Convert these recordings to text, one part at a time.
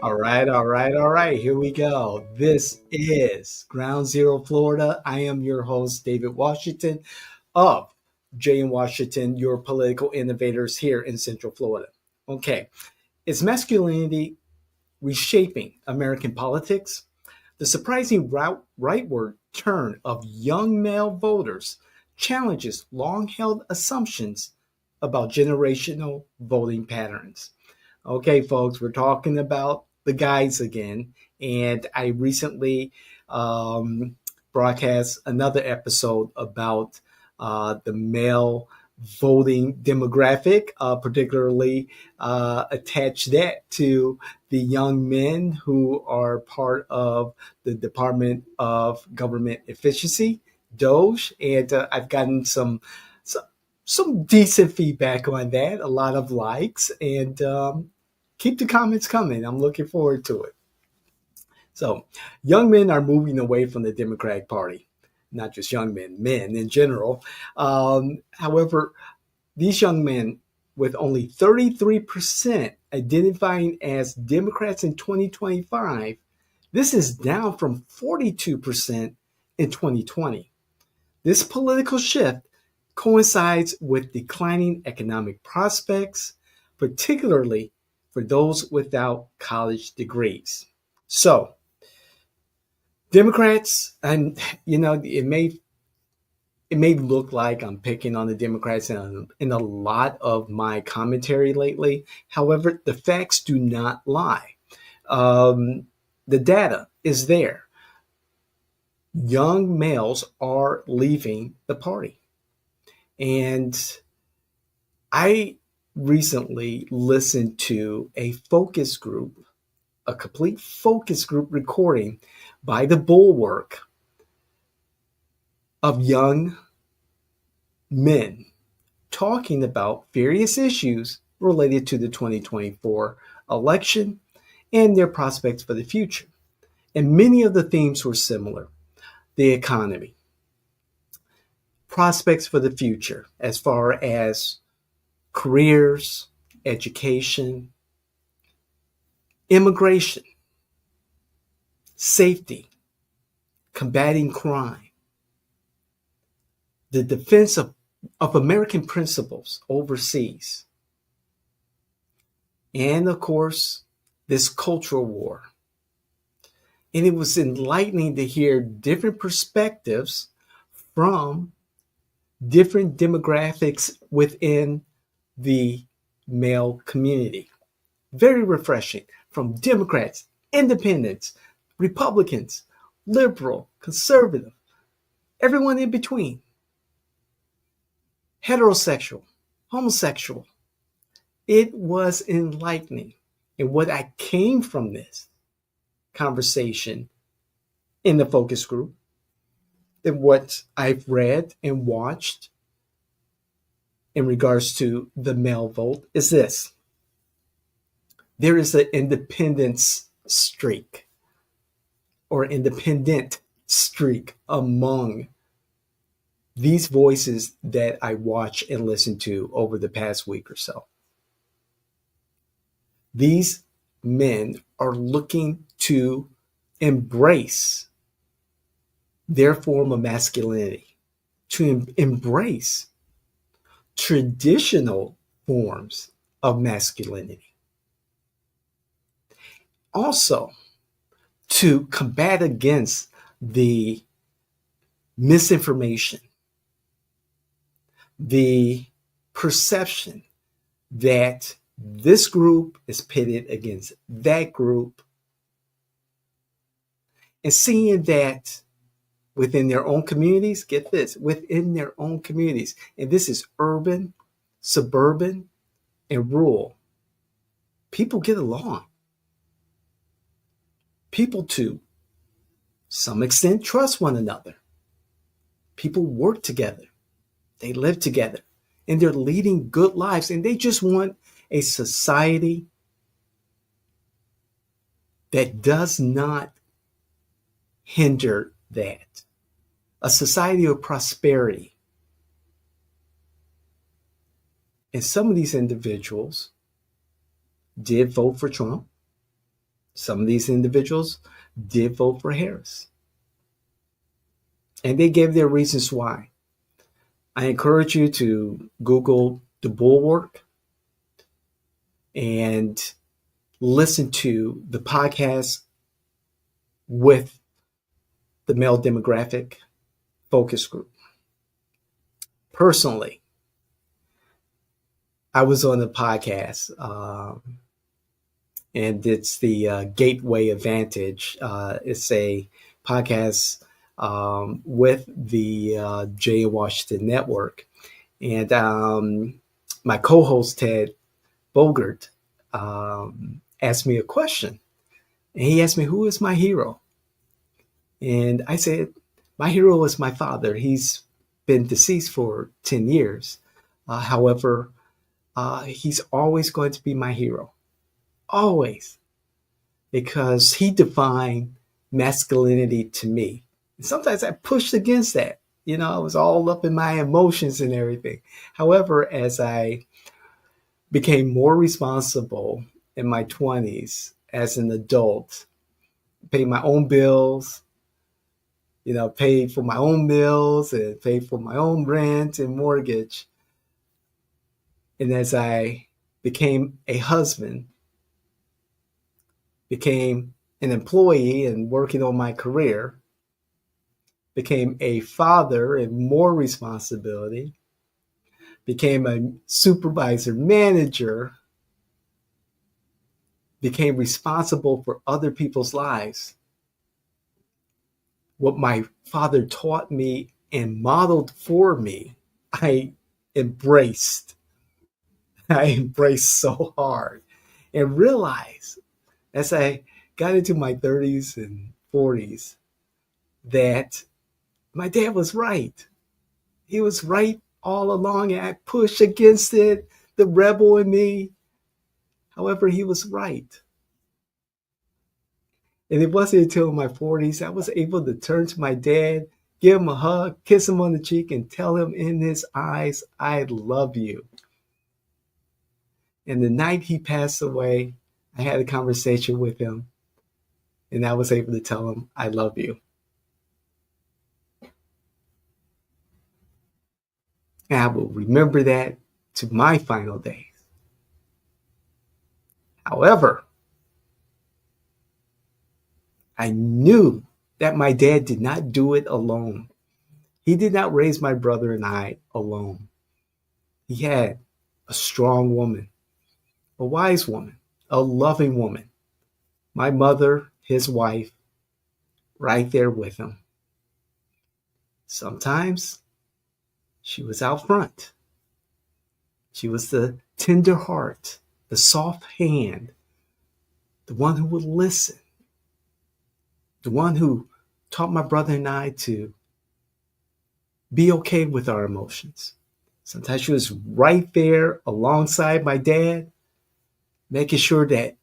All right. Here we go. This is Ground Zero Florida. I am your host, David Washington of Jay in Washington, your political innovators here in Central Florida. Okay. Is masculinity reshaping American politics? The surprising rightward turn of young male voters challenges long held assumptions about generational voting patterns. Okay, folks, we're talking about the guys again. And I recently um, broadcast another episode about the male voting demographic, particularly attach that to the young men who are part of the Department of Government Efficiency, DOGE. And I've gotten some decent feedback on that, a lot of likes, and keep the comments coming. I'm looking forward to it. So, young men are moving away from the Democratic Party, not just young men, men in general. However, these young men, with only 33% identifying as Democrats in 2025, this is down from 42% in 2020. This political shift coincides with declining economic prospects, particularly for those without college degrees. So, Democrats, and it may look like I'm picking on the Democrats in a lot of my commentary lately. However, the facts do not lie. Um, the data is there. Young males are leaving the party. And I recently listened to a focus group, a complete focus group recording by the Bulwark of young men talking about various issues related to the 2024 election and their prospects for the future. And many of the themes were similar: the economy, prospects for the future as far as careers, education, immigration, safety, combating crime, the defense of American principles overseas, and of course, this cultural war. And it was enlightening to hear different perspectives from different demographics within the male community. Very refreshing from Democrats, independents, Republicans, liberal, conservative, everyone in between, heterosexual, homosexual. It was enlightening. And what I came from this conversation in the focus group, and what I've read and watched in regards to the male vote, is this: there is an independence streak or independent streak among these voices that I watch and listen to over the past week or so. These men are looking to embrace their form of masculinity, to embrace traditional forms of masculinity. Also, to combat against the misinformation, the perception that this group is pitted against that group, and seeing that within their own communities, get this, within their own communities, and this is urban, suburban, and rural, people get along. People, to some extent, trust one another. People work together, they live together, and they're leading good lives, and they just want a society that does not hinder that, a society of prosperity. And some of these individuals did vote for Trump. Some of these individuals did vote for Harris, and they gave their reasons why. I encourage you to Google the Bulwark and listen to the podcast with the male demographic focus group. Personally, I was on the podcast, and it's the Gateway Advantage. It's a podcast with the Jay and Washington Network. And my co host, Ted Bogert, asked me a question. And he asked me, who is my hero? And I said, my hero is my father. He's been deceased for 10 years. However, he's always going to be my hero. Always. Because he defined masculinity to me. And sometimes I pushed against that. You know, I was all up in my emotions and everything. However, as I became more responsible in my 20s as an adult, paid my own bills, paid for my own meals and paid for my own rent and mortgage. And as I became a husband, became an employee and working on my career, became a father and more responsibility, became a supervisor, manager, became responsible for other people's lives. What my father taught me and modeled for me, I embraced. I embraced so hard and realized as I got into my 30s and 40s that my dad was right. He was right all along, and I pushed against it, the rebel in me. However, he was right. And it wasn't until my 40s I was able to turn to my dad, give him a hug, kiss him on the cheek, and tell him in his eyes, I love you. And the night he passed away, I had a conversation with him, and I was able to tell him, I love you. And I will remember that to my final days. However, I knew that my dad did not do it alone. He did not raise my brother and I alone. He had a strong woman, a wise woman, a loving woman. My mother, his wife, right there with him. Sometimes she was out front. She was the tender heart, the soft hand, the one who would listen, the one who taught my brother and I to be okay with our emotions. Sometimes she was right there alongside my dad, making sure that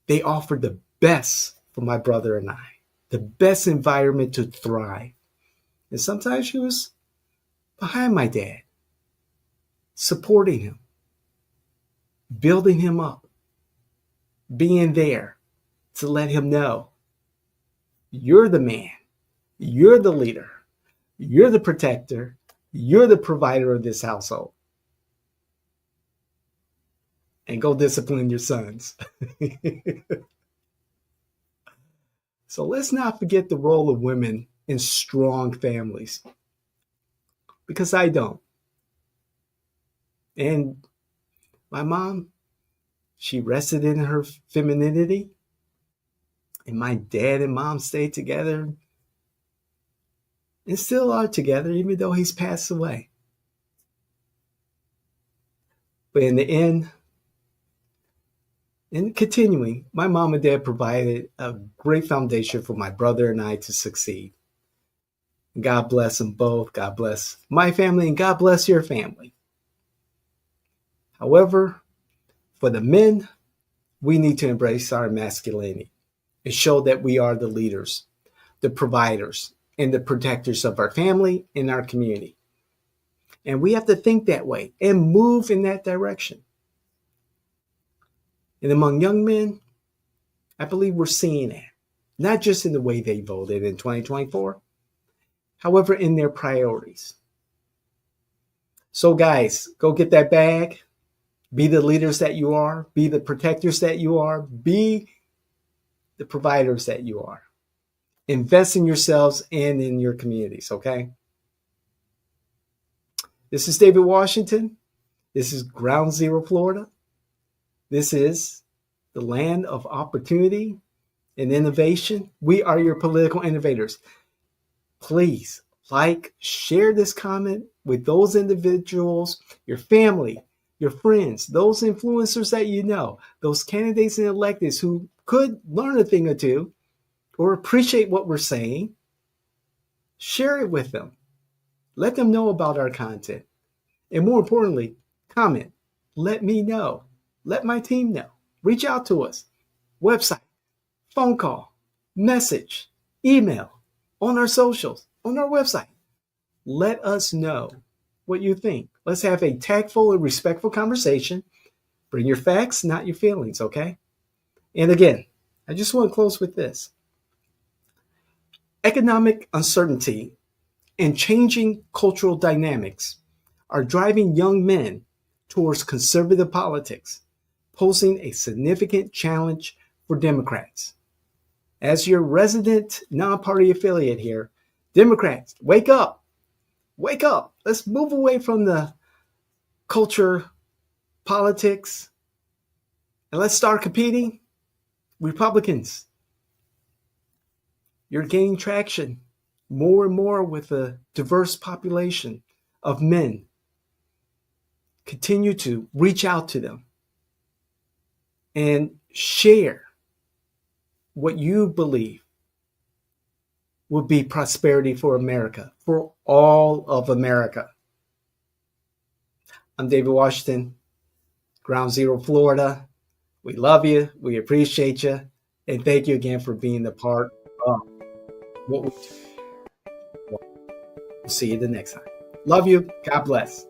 they offered the best for my brother and I, the best environment to thrive. And sometimes she was behind my dad, supporting him, building him up, being there to let him know, you're the man, you're the leader, you're the protector, you're the provider of this household. And go discipline your sons. So let's not forget the role of women in strong families, because I don't. And my mom, she rested in her femininity, and my dad and mom stayed together and still are together, even though he's passed away. But in the end, in continuing, my mom and dad provided a great foundation for my brother and I to succeed. God bless them both. God bless my family, and God bless your family. However, for the men, we need to embrace our masculinity and show that we are the leaders, the providers, and the protectors of our family and our community. And we have to think that way and move in that direction. And among young men, I believe we're seeing it, not just in the way they voted in 2024, however, in their priorities. So, guys, go get that bag. Be the leaders that you are. Be the protectors that you are. Be the providers that you are. Invest in yourselves and in your communities, okay? This is David Washington. This is Ground Zero, Florida. This is the land of opportunity and innovation. We are your political innovators. Please share this comment with those individuals, your family, your friends, those influencers that you know, those candidates and electeds who could learn a thing or two or appreciate what we're saying. Share it with them. Let them know about our content. And more importantly, comment. Let me know. Let my team know. Reach out to us. Website, phone call, message, email, on our socials, on our website. Let us know what you think. Let's have a tactful and respectful conversation. Bring your facts, not your feelings, okay? And again, I just want to close with this. Economic uncertainty and changing cultural dynamics are driving young men towards conservative politics, posing a significant challenge for Democrats. As your resident non-party affiliate here, Democrats, wake up. Wake up. Let's move away from the culture, politics, and let's start competing. Republicans, you're gaining traction more and more with a diverse population of men. Continue to reach out to them and share what you believe will be prosperity for America, for all of America. I'm David Washington, Ground Zero, Florida. We love you. We appreciate you. And thank you again for being a part of what we do. We'll see you the next time. Love you. God bless.